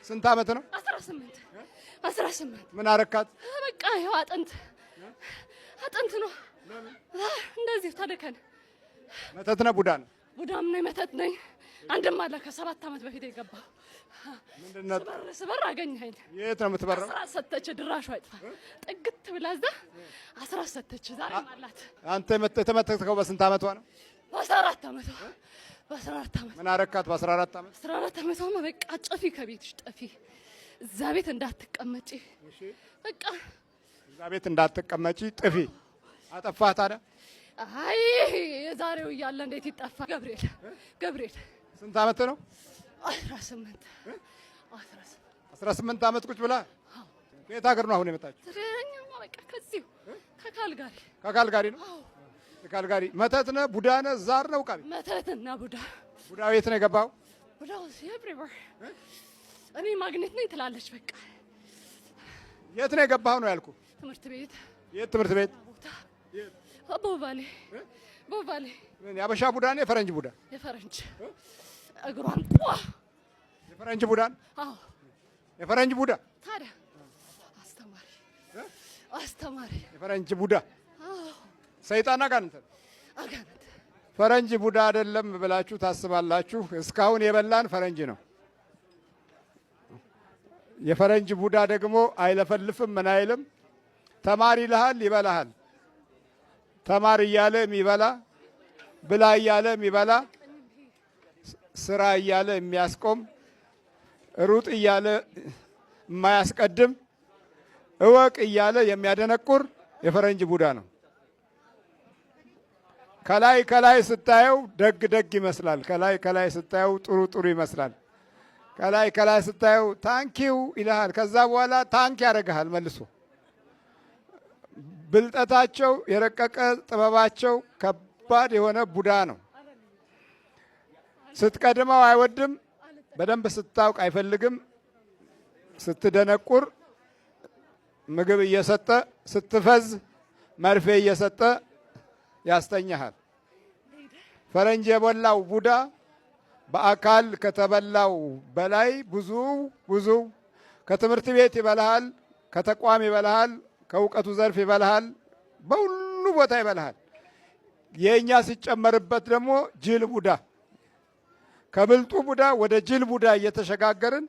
ስንት ዓመት ነው? 18 ምን አረካት? በቃ ይኸው አጥንት ነው። እንደዚህ ታደከን። መተት ነው ቡዳ ነው? ቡዳም ነው መተት ነኝ። አንድም አለ ከ7 ዓመት በፊት የገባው ምንድነው? ስበር አገኘኸኝ። የት ነው የምትበረው? 10 ሰተች ድራሹ አይጥፋ ጥግት ብላ እዛ 10 ሰተች። ዛሬ ማላት አንተ የተመተትከው በስንት ዓመቷ ነው? በ14 ዓመቷ። በ14 ዓመት ምን አረካት? በ14 ዓመት 14 ዓመቷ በቃ ጠፊ ከቤትሽ ጠፊ፣ እዛ ቤት እንዳትቀመጪ። በቃ እዛ ቤት እንዳትቀመጪ ጥፊ። አጠፋህ ታዲያ? አይ የዛሬው እያለ እንዴት ይጠፋ? ገብርኤል ስንት ዓመት ነው? 18 ዓመት ቁጭ ብላ። ከየት ሀገር ነው አሁን የመጣችው? ትሬኛማ በቃ ከዚሁ ከካልጋሪ። ከካልጋሪ ነው? ከካልጋሪ። መተት ነህ? ቡዳ ነህ? ዛር ነው? ቃል መተትና ቡዳ። ቡዳው የት ነው የገባው? ቡዳው ኤቭሪዌር። እኔ ማግኔት ነኝ ትላለች። በቃ የት ነው የገባው ነው ያልኩህ? ትምህርት ቤት። የት ትምህርት ቤት? ቦቫሌ። የአበሻ ቡዳ ነው የፈረንጅ ቡዳ? የፈረንጅ እግሯን ጧ። የፈረንጅ ቡዳ ነው? አዎ የፈረንጅ ቡዳ። ታዲያ አስተማሪ የፈረንጅ ቡዳ። አዎ ሰይጣን አጋንንት። ፈረንጅ ቡዳ አይደለም ብላችሁ ታስባላችሁ። እስካሁን የበላን ፈረንጅ ነው። የፈረንጅ ቡዳ ደግሞ አይለፈልፍም፣ ምን አይልም። ተማሪ ይልሃል፣ ይበላሃል። ተማሪ እያለ የሚበላ፣ ብላ እያለ የሚበላ፣ ስራ እያለ የሚያስቆም፣ ሩጥ እያለ የማያስቀድም፣ እወቅ እያለ የሚያደነቁር የፈረንጅ ቡዳ ነው። ከላይ ስታየው ደግ ይመስላል። ከላይ ስታየው ጥሩ ይመስላል። ከላይ ስታየው ታንኪው ይልሃል። ከዛ በኋላ ታንክ ያደርግሃል መልሶ። ብልጠታቸው የረቀቀ ጥበባቸው ከባድ የሆነ ቡዳ ነው። ስትቀድመው አይወድም፣ በደንብ ስታውቅ አይፈልግም። ስትደነቁር ምግብ እየሰጠ፣ ስትፈዝ መርፌ እየሰጠ ያስተኛሃል። ፈረንጅ የበላው ቡዳ በአካል ከተበላው በላይ ብዙ ከትምህርት ቤት ይበልሃል፣ ከተቋም ይበልሃል፣ ከእውቀቱ ዘርፍ ይበልሃል፣ በሁሉ ቦታ ይበልሃል። የእኛ ሲጨመርበት ደግሞ ጅል ቡዳ፣ ከብልጡ ቡዳ ወደ ጅል ቡዳ እየተሸጋገርን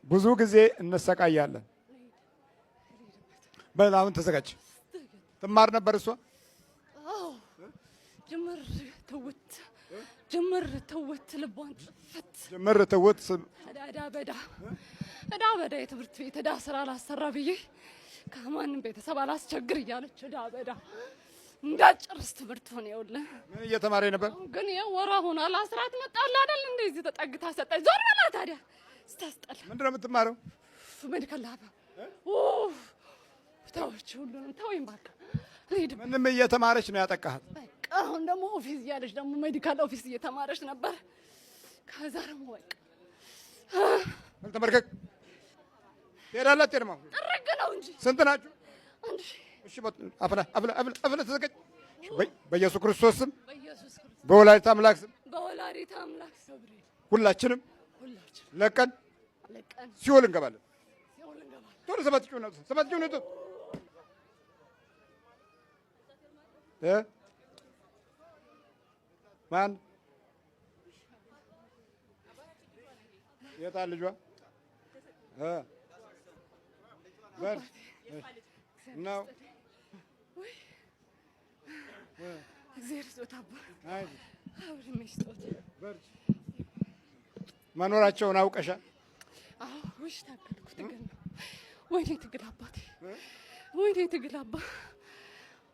ብዙ ጊዜ እንሰቃያለን። በላውን ተዘጋጅ። ትማር ነበር እሷ? አዎ ጅምር ትውት ልቧን ጽፈት ጅምር ትውት እዳ በዳ የትምህርት ቤት እዳ ስራ ላሰራ ብዬ ከማንም ቤተሰብ አላስቸግር እያለች እዳ በዳ እንዳጨርስ ትምህርት ሆነ። ይኸውልህ ምን እየተማረ ነበር? ግን ወራ ሆኗል። አስራት መጣላ አይደል? እንደዚህ ተጠግታ ሰጠኝ። ዞር በላ ታዲያ ስታስጠላ። ምንድን ነው የምትማረው? ሜዲካል ላብ። ተወች፣ ሁሉንም ተወኝ በቃ። ምንም እየተማረች ነው ያጠቃሃት? በቃ አሁን ደግሞ ኦፊስ እያለች ደግሞ ሜዲካል ኦፊስ እየተማረች ነበር። ከዛ ደግሞ በቃ ተመርከክ ትሄዳለህ። አትሄድም? አሁን ጠረግ ነው እንጂ። ስንት ናችሁ? 1000። እሺ አፍላ ተዘጋጅ። በኢየሱስ ክርስቶስ ስም፣ በወላዲተ አምላክ ስም፣ ሁላችንም ለቀን ሲኦል እንገባለን። ቶሎ ሰባት ጩኸት ማን የታ ልጇ በር ነው? እግዚአብሔር ስጦታ መኖራቸውን አውቀሻል? አዎ ውሽ ታገልኩ ትግል ነው። ወይኔ ትግል አባቴ፣ ወይኔ ትግል አባ፣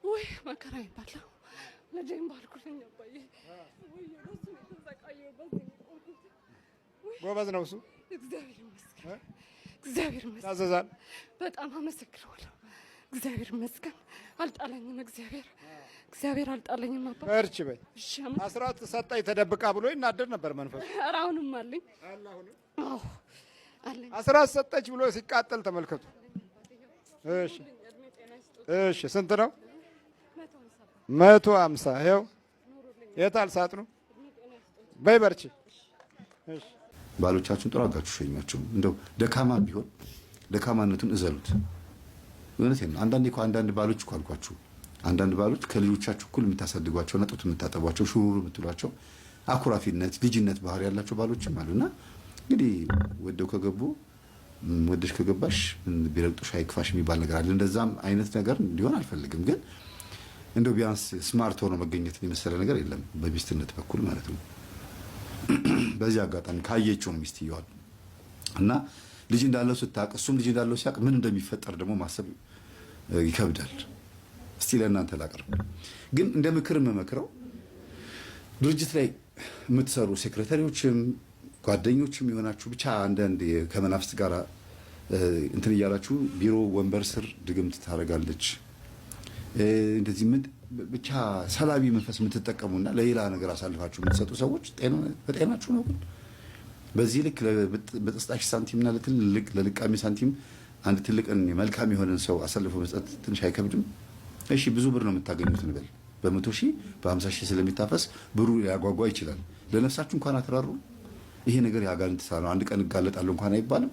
ወይ መከራ ይባላል። ለጄም ባልኩልኝ አባዬ፣ ወይ የራሱ የተሰቃየው በዚህ ጎበዝ ነው እሱ። እግዚአብሔር ይመስገን፣ እግዚአብሔር ይመስገን። ታዘዛል። በጣም አመሰግናለሁ። እግዚአብሔር ይመስገን። አልጣለኝም። እግዚአብሔር አልጣለኝም። አባ በርቺ በይ። እሺ አስራት ሰጣኝ ተደብቃ ብሎ ይናደድ ነበር መንፈስ። ኧረ አሁንም አለኝ። አዎ አለኝ። አስራት ሰጠች ብሎ ሲቃጠል ተመልከቱ። እሺ ስንት ነው? 150 ይኸው። የት አልሳጥኑ? በይ በርቺ። እሺ ባሎቻችሁን ጥሩ አድርጋችሁ ሸኟቸው። እንደው ደካማ ቢሆን ደካማነቱን እዘሉት። እውነቴን ነው። አንዳንድ ባሎች እኮ አልኳችሁ፣ አንዳንድ ባሎች ከልጆቻችሁ እኩል የምታሳድጓቸው ነጡት የምታጠቧቸው ሹሩሩ የምትሏቸው አኩራፊነት ልጅነት ባህሪ ያላቸው ባሎችም አሉና እንግዲህ ወደው ከገቡ ወደሽ ከገባሽ ቢረግጡሽ አይክፋሽ የሚባል ነገር አለ። እንደዛም አይነት ነገር እንዲሆን አልፈልግም። ግን እንደው ቢያንስ ስማርት ሆኖ መገኘትን የመሰለ ነገር የለም በሚስትነት በኩል ማለት ነው። በዚህ አጋጣሚ ካየችው ነው ሚስትየዋል እና ልጅ እንዳለው ስታውቅ እሱም ልጅ እንዳለው ሲያውቅ ምን እንደሚፈጠር ደግሞ ማሰብ ይከብዳል። እስቲ ለእናንተ ላቅርብ። ግን እንደ ምክር የምመክረው ድርጅት ላይ የምትሰሩ ሴክሬታሪዎችም ጓደኞችም የሆናችሁ ብቻ አንዳንድ ከመናፍስት ጋር እንትን እያላችሁ ቢሮ ወንበር ስር ድግምት ታደርጋለች እንደዚህ ምን ብቻ ሰላቢ መንፈስ የምትጠቀሙና ለሌላ ነገር አሳልፋችሁ የምትሰጡ ሰዎች በጤናችሁ ነው። ግን በዚህ ልክ በጥስጣሽ ሳንቲምና ለልቃሚ ሳንቲም አንድ ትልቅን መልካም የሆነን ሰው አሳልፎ መስጠት ትንሽ አይከብድም? እሺ ብዙ ብር ነው የምታገኙት እንበል። በ100 ሺህ በ50 ሺህ ስለሚታፈስ ብሩ ያጓጓ ይችላል። ለነፍሳችሁ እንኳን አትራሩ። ይሄ ነገር ያጋንንት ነው። አንድ ቀን እጋለጣለሁ እንኳን አይባልም።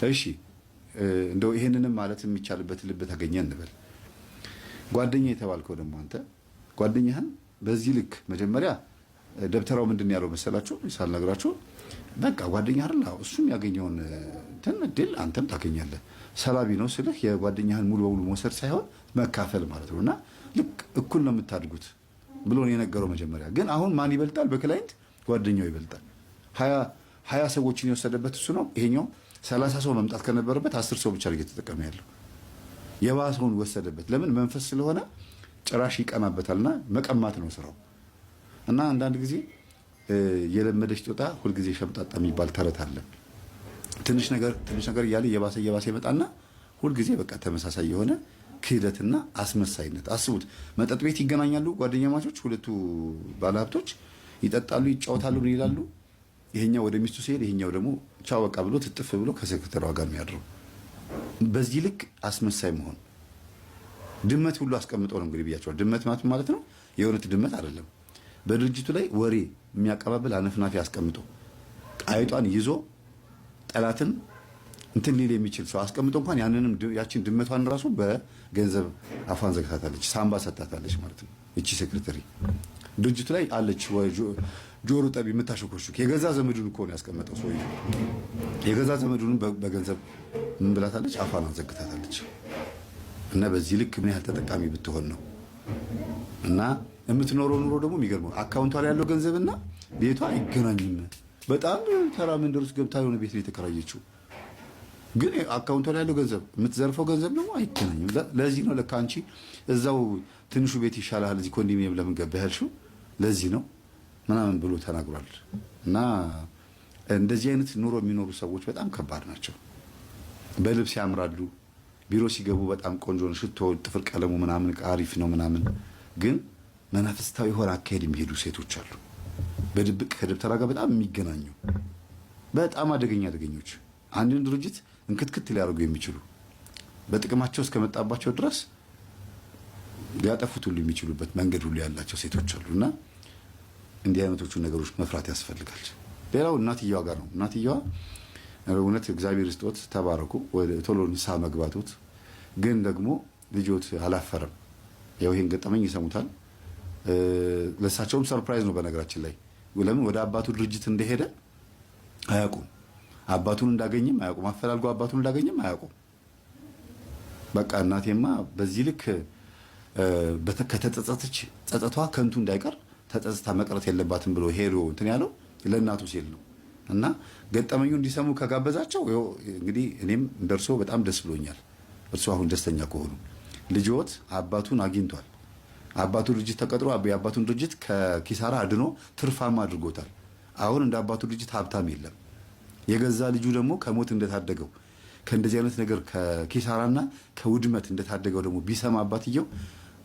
እሺ እንደው ይሄንንም ማለት የሚቻልበት ልብ ተገኘ እንበል። ጓደኛ የተባልከው ደግሞ አንተ ጓደኛህን በዚህ ልክ መጀመሪያ ደብተራው ምንድን ያለው መሰላችሁ? ሳልነግራችሁ በቃ ጓደኛ አይደል? እሱም ያገኘውን እንትን እድል አንተም ታገኛለህ። ሰላቢ ነው ስልህ የጓደኛህን ሙሉ በሙሉ መውሰድ ሳይሆን መካፈል ማለት ነውና ልክ እኩል ነው የምታድጉት ብሎ ነው የነገረው መጀመሪያ። ግን አሁን ማን ይበልጣል? በክላይንት ጓደኛው ይበልጣል። 20 ሰዎችን የወሰደበት እሱ ነው። ይሄኛው 30 ሰው መምጣት ከነበረበት 10 ሰው ብቻ እየተጠቀመ ያለው የባሰውን ወሰደበት። ለምን? መንፈስ ስለሆነ ጭራሽ ይቀናበታልና መቀማት ነው ስራው። እና አንዳንድ ጊዜ የለመደች ጦጣ ሁልጊዜ ሸምጣጣ የሚባል ተረት አለ። ትንሽ ነገር እያለ እየባሰ ይመጣና ሁልጊዜ በቃ ተመሳሳይ የሆነ ክህደትና አስመሳይነት። አስቡት፣ መጠጥ ቤት ይገናኛሉ ጓደኛ ማቾች፣ ሁለቱ ባለሀብቶች ይጠጣሉ፣ ይጫወታሉ፣ ምን ይላሉ። ይሄኛው ወደ ሚስቱ ሲሄድ ይሄኛው ደግሞ ቻው በቃ ብሎ ትጥፍ ብሎ ከሴክሬታሪዋ ጋር የሚያድረው። በዚህ ልክ አስመሳይ መሆን። ድመት ሁሉ አስቀምጠው ነው እንግዲህ ብያቸዋል። ድመት ማለት ነው የእውነት ድመት አይደለም። በድርጅቱ ላይ ወሬ የሚያቀባብል አነፍናፊ አስቀምጦ አይጧን ይዞ ጠላትን እንትን ሊል የሚችል ሰው አስቀምጦ እንኳን ያችን ድመቷን ራሱ በገንዘብ አፏን ዘግታታለች፣ ሳምባ ሰጣታለች ማለት ነው። እቺ ሴክሬታሪ ድርጅቱ ላይ አለች። ጆሮ ጠቢ የምታሸኮሽክ የገዛ ዘመዱን እኮ ነው ያስቀመጠው ሰው። የገዛ ዘመዱን በገንዘብ ምን ብላታለች? አፏን አዘግታታለች። እና በዚህ ልክ ምን ያህል ተጠቃሚ ብትሆን ነው። እና የምትኖረው ኑሮ ደግሞ የሚገርመው አካውንቷ ላይ ያለው ገንዘብና ቤቷ አይገናኝም። በጣም ተራ መንደር ውስጥ ገብታ የሆነ ቤት ላይ የተከራየችው፣ ግን አካውንቷ ላይ ያለው ገንዘብ የምትዘርፈው ገንዘብ ደግሞ አይገናኝም። ለዚህ ነው ለካ አንቺ እዛው ትንሹ ቤት ይሻላል እዚህ ኮንዶሚኒየም ለምን ገባ ያልሽው ለዚህ ነው ምናምን ብሎ ተናግሯል። እና እንደዚህ አይነት ኑሮ የሚኖሩ ሰዎች በጣም ከባድ ናቸው። በልብስ ያምራሉ፣ ቢሮ ሲገቡ በጣም ቆንጆ ነው፣ ሽቶ ጥፍር ቀለሙ ምናምን አሪፍ ነው ምናምን፣ ግን መናፍስታዊ የሆነ አካሄድ የሚሄዱ ሴቶች አሉ። በድብቅ ከደብተራ ጋር በጣም የሚገናኙ በጣም አደገኞች፣ አንድን ድርጅት እንክትክት ሊያደርጉ የሚችሉ በጥቅማቸው እስከመጣባቸው ድረስ ሊያጠፉት ሁሉ የሚችሉበት መንገድ ሁሉ ያላቸው ሴቶች አሉና እንዲህ አይነቶቹ ነገሮች መፍራት ያስፈልጋል። ሌላው እናትየዋ ጋር ነው። እናትየዋ እውነት እግዚአብሔር ይስጦት ተባረኩ፣ ወደ ቶሎ ንስሐ መግባቶት፣ ግን ደግሞ ልጆት አላፈረም። ያው ይሄን ገጠመኝ ይሰሙታል። ለሳቸውም ሰርፕራይዝ ነው በነገራችን ላይ። ለምን ወደ አባቱ ድርጅት እንደሄደ አያውቁም። አባቱን እንዳገኘም አያውቁም። አፈላልጎ አባቱን እንዳገኘም አያውቁም። በቃ እናቴማ በዚህ ልክ ከተጸጸተች ጸጸቷ ከንቱ እንዳይቀር ተጸጽታ መቅረት የለባትም ብሎ ሄዶ እንትን ያለው ለእናቱ ሲል ነው። እና ገጠመኙ እንዲሰሙ ከጋበዛቸው እንግዲህ እኔም ደርሶ በጣም ደስ ብሎኛል። እርሱ አሁን ደስተኛ ከሆኑ ልጆት አባቱን አግኝቷል። አባቱ ድርጅት ተቀጥሮ የአባቱን ድርጅት ከኪሳራ አድኖ ትርፋማ አድርጎታል። አሁን እንደ አባቱ ድርጅት ሀብታም የለም። የገዛ ልጁ ደግሞ ከሞት እንደታደገው ከእንደዚህ አይነት ነገር ከኪሳራና ከውድመት እንደታደገው ደግሞ ቢሰማ አባትየው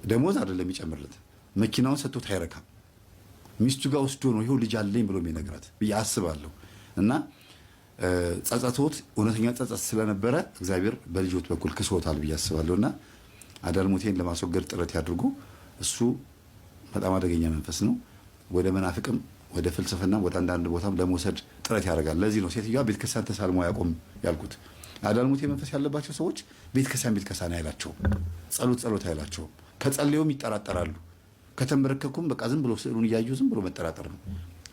ደሞዝ አይደለም ይጨምርለት፣ መኪናውን ሰጥቶት አይረካም። ሚስቱ ጋር ወስዶ ነው ይኸው ልጅ አለኝ ብሎ የሚነግራት ብዬ አስባለሁ። እና ጸጸቶት እውነተኛ ጸጸት ስለነበረ እግዚአብሔር በልጆት በኩል ክሶታል ብዬ አስባለሁ። እና አዳልሞቴን ለማስወገድ ጥረት ያድርጉ። እሱ በጣም አደገኛ መንፈስ ነው። ወደ መናፍቅም ወደ ፍልስፍና ወደ አንዳንድ ቦታም ለመውሰድ ጥረት ያደርጋል። ለዚህ ነው ሴትዮዋ ቤተክርስቲያን ተሳልሞ ያቆም ያልኩት። አዳልሞቴ መንፈስ ያለባቸው ሰዎች ቤተክርስቲያን አይላቸውም፣ ጸሎት አይላቸውም። ከጸለዩም ይጠራጠራሉ። ከተመረከኩም በቃ ዝም ብሎ ስዕሉን እያዩ ዝም ብሎ መጠራጠር ነው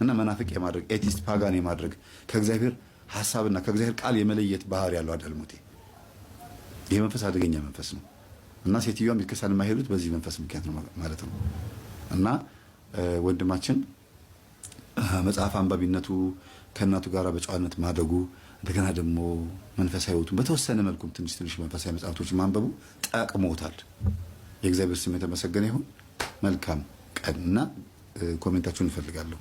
እና መናፍቅ የማድረግ ኤቲስት ፓጋን የማድረግ ከእግዚአብሔር ሐሳብና ከእግዚአብሔር ቃል የመለየት ባህሪ ያለው አዳልሞቴ። ይሄ መንፈስ አደገኛ መንፈስ ነው እና ሴትዮዋ ቤተክርስቲያን የማይሄዱት በዚህ መንፈስ ምክንያት ነው ማለት ነው። እና ወንድማችን መጽሐፍ አንባቢነቱ ከእናቱ ጋር በጨዋነት ማደጉ እንደገና ደግሞ መንፈሳዊ ሕይወቱን በተወሰነ መልኩም ትንሽ መንፈሳዊ መጽሐፍቶችን ማንበቡ ጠቅሞታል። የእግዚአብሔር ስም የተመሰገነ ይሁን። መልካም ቀን እና ኮሜንታችሁን እንፈልጋለሁ።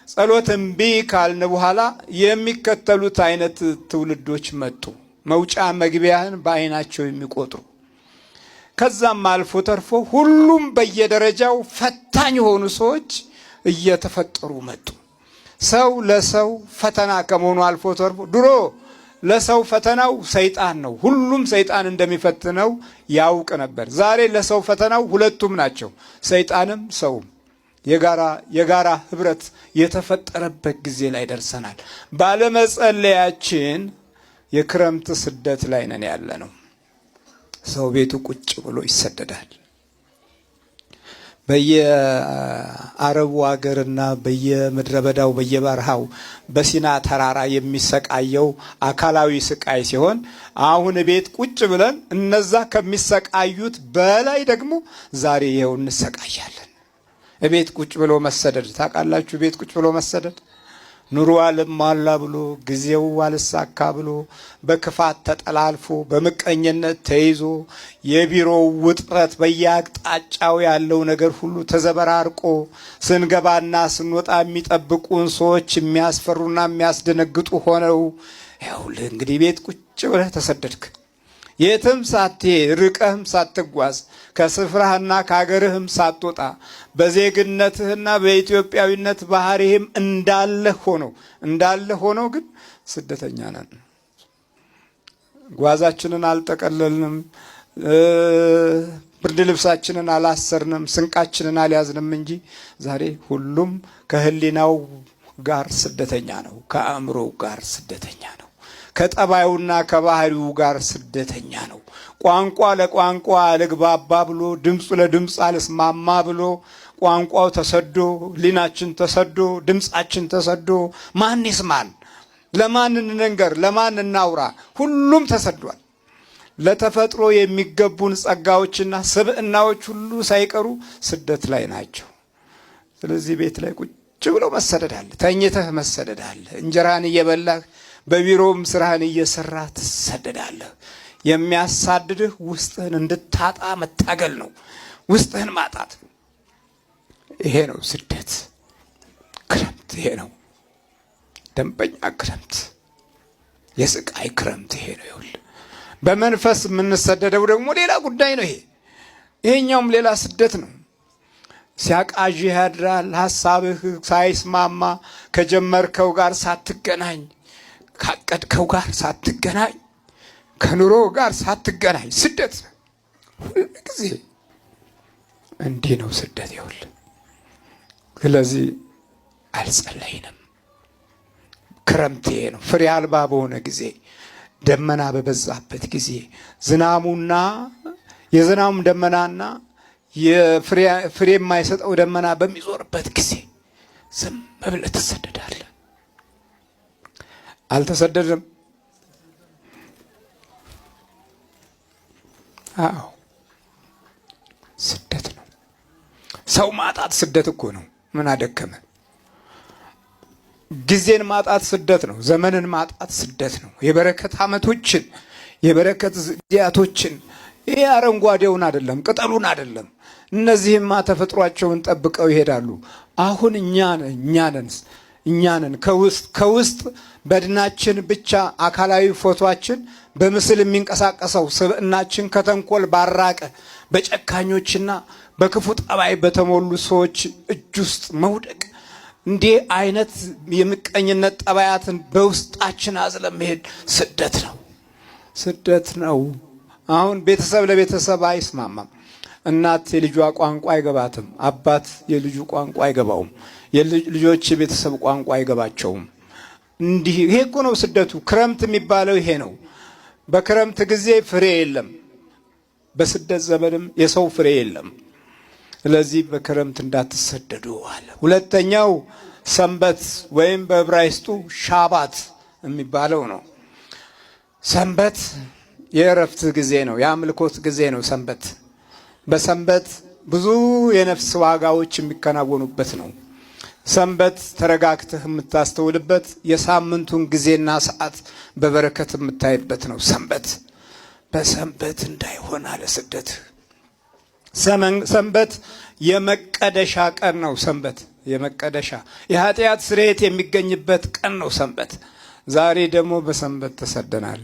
ጸሎት እምቢ ካልን በኋላ የሚከተሉት አይነት ትውልዶች መጡ። መውጫ መግቢያህን በአይናቸው የሚቆጥሩ ከዛም አልፎ ተርፎ ሁሉም በየደረጃው ፈታኝ የሆኑ ሰዎች እየተፈጠሩ መጡ። ሰው ለሰው ፈተና ከመሆኑ አልፎ ተርፎ ድሮ ለሰው ፈተናው ሰይጣን ነው። ሁሉም ሰይጣን እንደሚፈትነው ያውቅ ነበር። ዛሬ ለሰው ፈተናው ሁለቱም ናቸው፣ ሰይጣንም ሰውም። የጋራ ህብረት የተፈጠረበት ጊዜ ላይ ደርሰናል። ባለመጸለያችን የክረምት ስደት ላይ ነን ያለ ነው። ሰው ቤቱ ቁጭ ብሎ ይሰደዳል። በየአረቡ ሀገርና በየምድረ በዳው በየበረሃው በሲና ተራራ የሚሰቃየው አካላዊ ስቃይ ሲሆን አሁን ቤት ቁጭ ብለን እነዛ ከሚሰቃዩት በላይ ደግሞ ዛሬ ይኸው እንሰቃያለን። ቤት ቁጭ ብሎ መሰደድ ታውቃላችሁ? ቤት ቁጭ ብሎ መሰደድ ኑሮ አልሟላ ብሎ ጊዜው አልሳካ ብሎ በክፋት ተጠላልፎ በምቀኝነት ተይዞ የቢሮው ውጥረት በየአቅጣጫው ያለው ነገር ሁሉ ተዘበራርቆ ስንገባና ስንወጣ የሚጠብቁን ሰዎች የሚያስፈሩና የሚያስደነግጡ ሆነው ይኸውልህ እንግዲህ ቤት ቁጭ ብለህ ተሰደድክ። የትም ሳትሄድ ርቀህም ሳትጓዝ ከስፍራህና ከሀገርህም ሳትወጣ በዜግነትህና በኢትዮጵያዊነት ባህሪህም እንዳለ ሆኖ ግን ስደተኛ ነን። ጓዛችንን አልጠቀለልንም፣ ብርድ ልብሳችንን አላሰርንም፣ ስንቃችንን አልያዝንም እንጂ ዛሬ ሁሉም ከህሊናው ጋር ስደተኛ ነው፣ ከአእምሮው ጋር ስደተኛ ነው፣ ከጠባዩና ከባህሪው ጋር ስደተኛ ነው። ቋንቋ ለቋንቋ አልግባባ ብሎ ድምፁ ለድምፅ አልስማማ ብሎ ቋንቋው ተሰዶ ሊናችን ተሰዶ ድምፃችን ተሰዶ ማን ይስማን? ለማን እንንገር? ለማን እናውራ? ሁሉም ተሰዷል። ለተፈጥሮ የሚገቡን ጸጋዎችና ስብዕናዎች ሁሉ ሳይቀሩ ስደት ላይ ናቸው። ስለዚህ ቤት ላይ ቁጭ ብሎ መሰደድ አለ። ተኝተህ መሰደድ አለ። እንጀራህን እየበላህ በቢሮም ስራህን እየሰራህ ትሰደዳለህ። የሚያሳድድህ ውስጥህን እንድታጣ መታገል ነው። ውስጥህን ማጣት ይሄ ነው ስደት። ክረምት ይሄ ነው፣ ደንበኛ ክረምት፣ የስቃይ ክረምት ይሄ ነው። ይኸውልህ በመንፈስ የምንሰደደው ደግሞ ሌላ ጉዳይ ነው። ይሄኛውም ሌላ ስደት ነው። ሲያቃዥህ ያድራል። ሀሳብህ ሳይስማማ ከጀመርከው ጋር ሳትገናኝ፣ ካቀድከው ጋር ሳትገናኝ፣ ከኑሮ ጋር ሳትገናኝ ስደት ሁሉ ጊዜ እንዲህ ነው ስደት። ይኸውልህ ስለዚህ አልጸለይንም። ክረምት ይሄ ነው። ፍሬ አልባ በሆነ ጊዜ፣ ደመና በበዛበት ጊዜ፣ ዝናሙና የዝናሙም ደመናና የፍሬ የማይሰጠው ደመና በሚዞርበት ጊዜ ዝም ብለህ ትሰደዳለህ። አልተሰደድም? አዎ ስደት ነው። ሰው ማጣት ስደት እኮ ነው። ምን አደከመ? ጊዜን ማጣት ስደት ነው። ዘመንን ማጣት ስደት ነው። የበረከት ዓመቶችን የበረከት ጊዜያቶችን ይሄ አረንጓዴውን አይደለም ቅጠሉን አይደለም፣ እነዚህማ ተፈጥሯቸውን ጠብቀው ይሄዳሉ። አሁን እኛ ነን ከውስጥ በድናችን ብቻ አካላዊ ፎቶአችን በምስል የሚንቀሳቀሰው ስብዕናችን ከተንኮል ባራቀ በጨካኞችና በክፉ ጠባይ በተሞሉ ሰዎች እጅ ውስጥ መውደቅ፣ እንዲህ አይነት የምቀኝነት ጠባያትን በውስጣችን አዝለን መሄድ ስደት ነው። አሁን ቤተሰብ ለቤተሰብ አይስማማም። እናት የልጇ ቋንቋ አይገባትም፣ አባት የልጁ ቋንቋ አይገባውም፣ ልጆች የቤተሰብ ቋንቋ አይገባቸውም። እንዲህ ይሄ እኮ ነው ስደቱ። ክረምት የሚባለው ይሄ ነው። በክረምት ጊዜ ፍሬ የለም፣ በስደት ዘመንም የሰው ፍሬ የለም። ስለዚህ በክረምት እንዳትሰደዱ አለ። ሁለተኛው ሰንበት ወይም በዕብራይስጡ ሻባት የሚባለው ነው። ሰንበት የእረፍት ጊዜ ነው፣ የአምልኮት ጊዜ ነው ሰንበት። በሰንበት ብዙ የነፍስ ዋጋዎች የሚከናወኑበት ነው። ሰንበት ተረጋግተህ የምታስተውልበት፣ የሳምንቱን ጊዜና ሰዓት በበረከት የምታይበት ነው ሰንበት። በሰንበት እንዳይሆን አለ ስደት። ሰንበት የመቀደሻ ቀን ነው ሰንበት። የመቀደሻ የኃጢአት ስርየት የሚገኝበት ቀን ነው ሰንበት። ዛሬ ደግሞ በሰንበት ተሰደናል።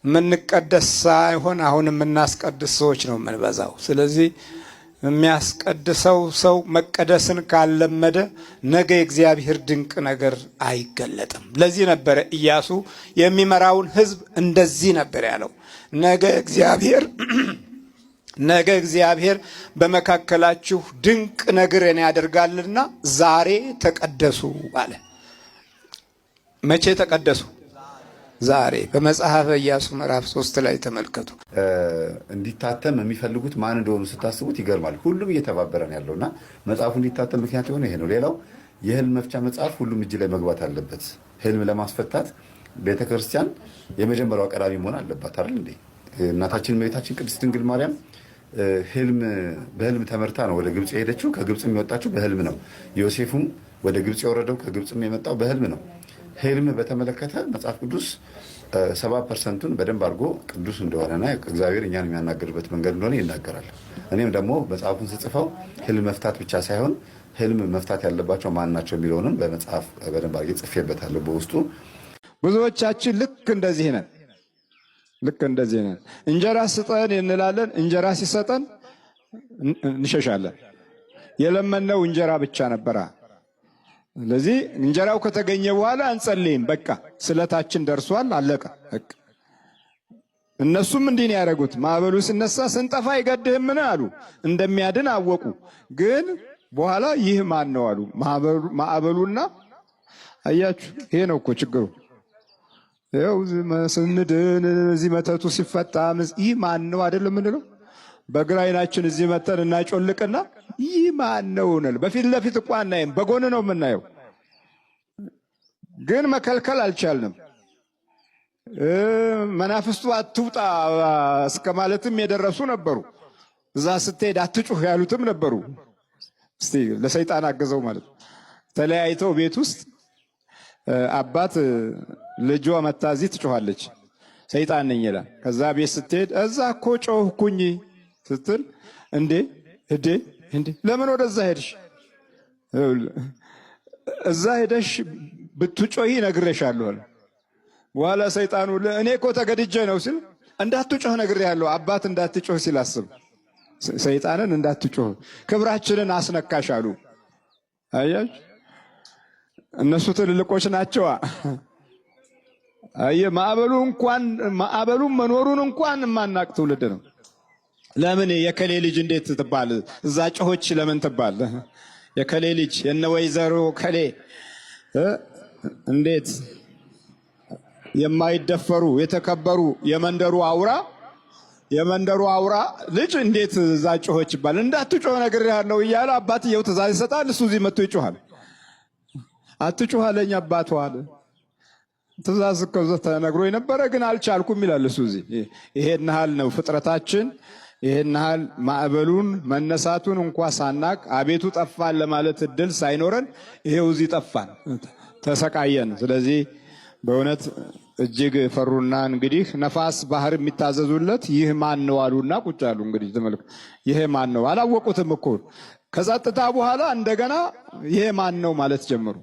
የምንቀደስ ሳይሆን አሁን የምናስቀድስ ሰዎች ነው የምንበዛው። ስለዚህ የሚያስቀድሰው ሰው መቀደስን ካለመደ ነገ የእግዚአብሔር ድንቅ ነገር አይገለጥም። ለዚህ ነበረ ኢያሱ የሚመራውን ሕዝብ እንደዚህ ነበር ያለው፣ ነገ እግዚአብሔር በመካከላችሁ ድንቅ ነገርን ያደርጋልና ዛሬ ተቀደሱ አለ። መቼ ተቀደሱ? ዛሬ። በመጽሐፈ ኢያሱ ምዕራፍ 3 ላይ ተመልከቱ። እንዲታተም የሚፈልጉት ማን እንደሆኑ ስታስቡት ይገርማል። ሁሉም እየተባበረን ያለውና መጽሐፉ እንዲታተም ምክንያት የሆነ ይሄ ነው። ሌላው የህልም መፍቻ መጽሐፍ ሁሉም እጅ ላይ መግባት አለበት። ህልም ለማስፈታት ቤተክርስቲያን የመጀመሪያው ቀዳሚ መሆን አለባት አይደል እንዴ? እናታችን እመቤታችን ቅድስት ድንግል ማርያም በህልም ተመርታ ነው ወደ ግብጽ የሄደችው። ከግብጽም የወጣችው በህልም ነው። ዮሴፍም ወደ ግብጽ የወረደው ከግብጽም የመጣው በህልም ነው። ህልም በተመለከተ መጽሐፍ ቅዱስ 70%ቱን በደንብ አድርጎ ቅዱስ እንደሆነና እግዚአብሔር እኛን የሚያናገርበት መንገድ እንደሆነ ይናገራል። እኔም ደግሞ መጽሐፉን ስጽፈው ህልም መፍታት ብቻ ሳይሆን ህልም መፍታት ያለባቸው ማን ናቸው የሚለውንም በመጽሐፍ በደንብ አድርጌ ጽፌበታለሁ። በውስጡ ብዙዎቻችን ልክ እንደዚህ ነን። እንጀራ ስጠን እንላለን፣ እንጀራ ሲሰጠን እንሸሻለን። የለመነው እንጀራ ብቻ ነበራ። ስለዚህ እንጀራው ከተገኘ በኋላ አንጸልይም። በቃ ስለታችን ደርሷል፣ አለቀ። እነሱም እንዲህ ነው ያደረጉት። ማዕበሉ ሲነሳ ስንጠፋ አይገድህምን አሉ። እንደሚያድን አወቁ። ግን በኋላ ይህ ማን ነው አሉ። ማዕበሉና አያችሁ፣ ይሄ ነው እኮ ችግሩ። ይኸው ስንድን እዚህ መተቱ ሲፈታ ይህ ማን ነው አይደለም የምንለው። በግራ አይናችን እዚህ መተን እናጮልቅና ይህ ማን ነው እንል። በፊት ለፊት እኮ አናይም፣ በጎን ነው የምናየው። ግን መከልከል አልቻልንም። መናፍስቱ አትውጣ እስከ ማለትም የደረሱ ነበሩ። እዛ ስትሄድ አትጩህ ያሉትም ነበሩ። እስቲ ለሰይጣን አገዘው ማለት ተለያይተው ቤት ውስጥ አባት ልጇ መታ እዚህ ትጮኻለች፣ ሰይጣን ነኝ ይላል። ከዛ ቤት ስትሄድ እዛ እኮ ጮህኩኝ ስትል እንዴ ለምን ወደዛ ሄድሽ? እዛ ሄደሽ ብትጮሂ ነግሬሻለሁ አለ። በኋላ ሰይጣኑ እኔ እኮ ተገድጄ ነው ሲል እንዳትጮህ ነግሬሃለሁ። አባት እንዳትጮህ ሲል አስብ፣ ሰይጣንን እንዳትጮህ ክብራችንን አስነካሽ አሉ። አያች እነሱ ትልልቆች ናቸዋ። አየ ማዕበሉን መኖሩን እንኳን የማናቅ ትውልድ ነው። ለምን የከሌ ልጅ እንዴት ትባል? እዛ ጮሆች ለምን ትባል? የከሌ ልጅ የነ ወይዘሮ ከሌ እንዴት የማይደፈሩ የተከበሩ የመንደሩ አውራ ልጅ እንዴት እዛ ጮሆች ይባል? እንዳትጮህ ነግሬሃለሁ እያለ አባትየው ትእዛዝ ይሰጣል። እሱ እዚህ መጥቶ ይጮሃል። አትጮህ አለኝ አባቱ አለ። ትእዛዝ እኮ ተነግሮ የነበረ ግን አልቻልኩም ይላል እሱ እዚህ። ይሄን ያህል ነው ፍጥረታችን። ይሄን ያህል ማዕበሉን መነሳቱን እንኳ ሳናቅ አቤቱ ጠፋን ለማለት እድል ሳይኖረን ይሄው እዚህ ጠፋን፣ ተሰቃየን። ስለዚህ በእውነት እጅግ ፈሩና እንግዲህ ነፋስ ባህር የሚታዘዙለት ይህ ማን ነው አሉና ቁጭ አሉ። እንግዲህ ተመልከቱ፣ ይሄ ማን ነው አላወቁትም እኮ። ከጸጥታ በኋላ እንደገና ይሄ ማን ነው ማለት ጀመሩ።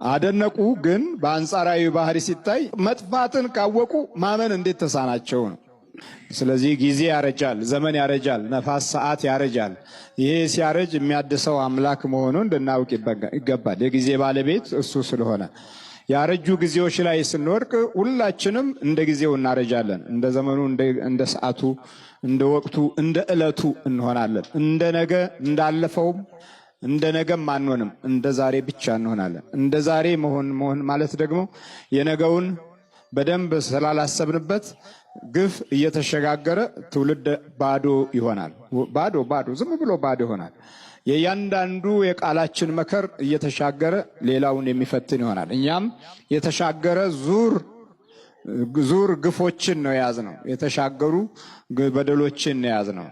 አደነቁ። ግን በአንጻራዊ ባህሪ ሲታይ መጥፋትን ካወቁ ማመን እንዴት ተሳናቸው ነው። ስለዚህ ጊዜ ያረጃል፣ ዘመን ያረጃል፣ ነፋስ ሰዓት ያረጃል። ይሄ ሲያረጅ የሚያድሰው አምላክ መሆኑን እንድናውቅ ይገባል። የጊዜ ባለቤት እሱ ስለሆነ ያረጁ ጊዜዎች ላይ ስንወድቅ ሁላችንም እንደ ጊዜው እናረጃለን። እንደ ዘመኑ፣ እንደ ሰዓቱ፣ እንደ ወቅቱ፣ እንደ ዕለቱ እንሆናለን። እንደ ነገ እንዳለፈውም እንደ ነገም አንሆንም፣ እንደ ዛሬ ብቻ እንሆናለን። እንደ ዛሬ መሆን ማለት ደግሞ የነገውን በደንብ ስላላሰብንበት ግፍ እየተሸጋገረ ትውልድ ባዶ ይሆናል። ባዶ ዝም ብሎ ባዶ ይሆናል። የእያንዳንዱ የቃላችን መከር እየተሻገረ ሌላውን የሚፈትን ይሆናል። እኛም የተሻገረ ዙር ግፎችን ነው የያዝነው፣ የተሻገሩ በደሎችን ነው የያዝነው።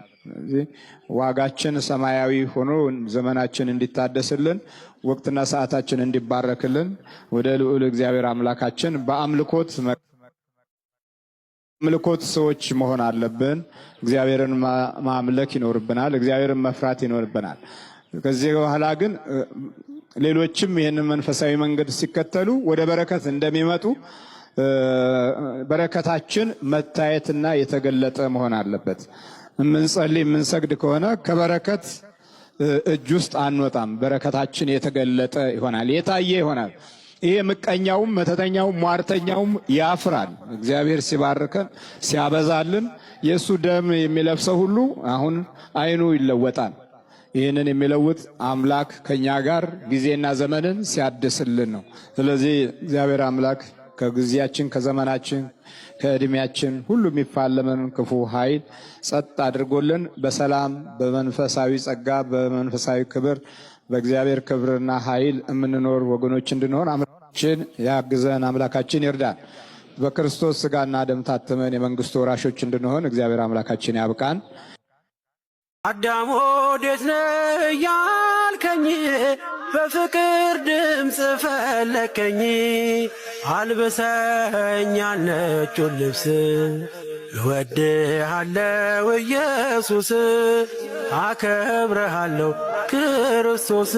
ዋጋችን ሰማያዊ ሆኖ ዘመናችን እንዲታደስልን ወቅትና ሰዓታችን እንዲባረክልን ወደ ልዑል እግዚአብሔር አምላካችን በአምልኮት ሰዎች መሆን አለብን። እግዚአብሔርን ማምለክ ይኖርብናል። እግዚአብሔርን መፍራት ይኖርብናል። ከዚህ በኋላ ግን ሌሎችም ይህንን መንፈሳዊ መንገድ ሲከተሉ ወደ በረከት እንደሚመጡ በረከታችን መታየትና የተገለጠ መሆን አለበት። የምንጸልይ የምንሰግድ ከሆነ ከበረከት እጅ ውስጥ አንወጣም። በረከታችን የተገለጠ ይሆናል፣ የታየ ይሆናል። ይሄ ምቀኛውም መተተኛውም ሟርተኛውም ያፍራል። እግዚአብሔር ሲባርከን ሲያበዛልን የእሱ ደም የሚለብሰው ሁሉ አሁን አይኑ ይለወጣል። ይህንን የሚለውጥ አምላክ ከኛ ጋር ጊዜና ዘመንን ሲያድስልን ነው። ስለዚህ እግዚአብሔር አምላክ ከጊዜያችን ከዘመናችን ከእድሜያችን ሁሉ የሚፋለመን ክፉ ኃይል ጸጥ አድርጎልን በሰላም በመንፈሳዊ ጸጋ በመንፈሳዊ ክብር በእግዚአብሔር ክብርና ኃይል የምንኖር ወገኖች እንድንሆን አምላካችን ያግዘን፣ አምላካችን ይርዳን። በክርስቶስ ሥጋና ደም ታትመን የመንግስቱ ወራሾች እንድንሆን እግዚአብሔር አምላካችን ያብቃን። አዳም ወዴት ነህ ያልከኝ፣ በፍቅር ድምፅ ፈለከኝ። አልብሰኛል ነጩን ልብስ፣ እወድሃለሁ ኢየሱስ፣ አከብረሃለሁ ክርስቶስ።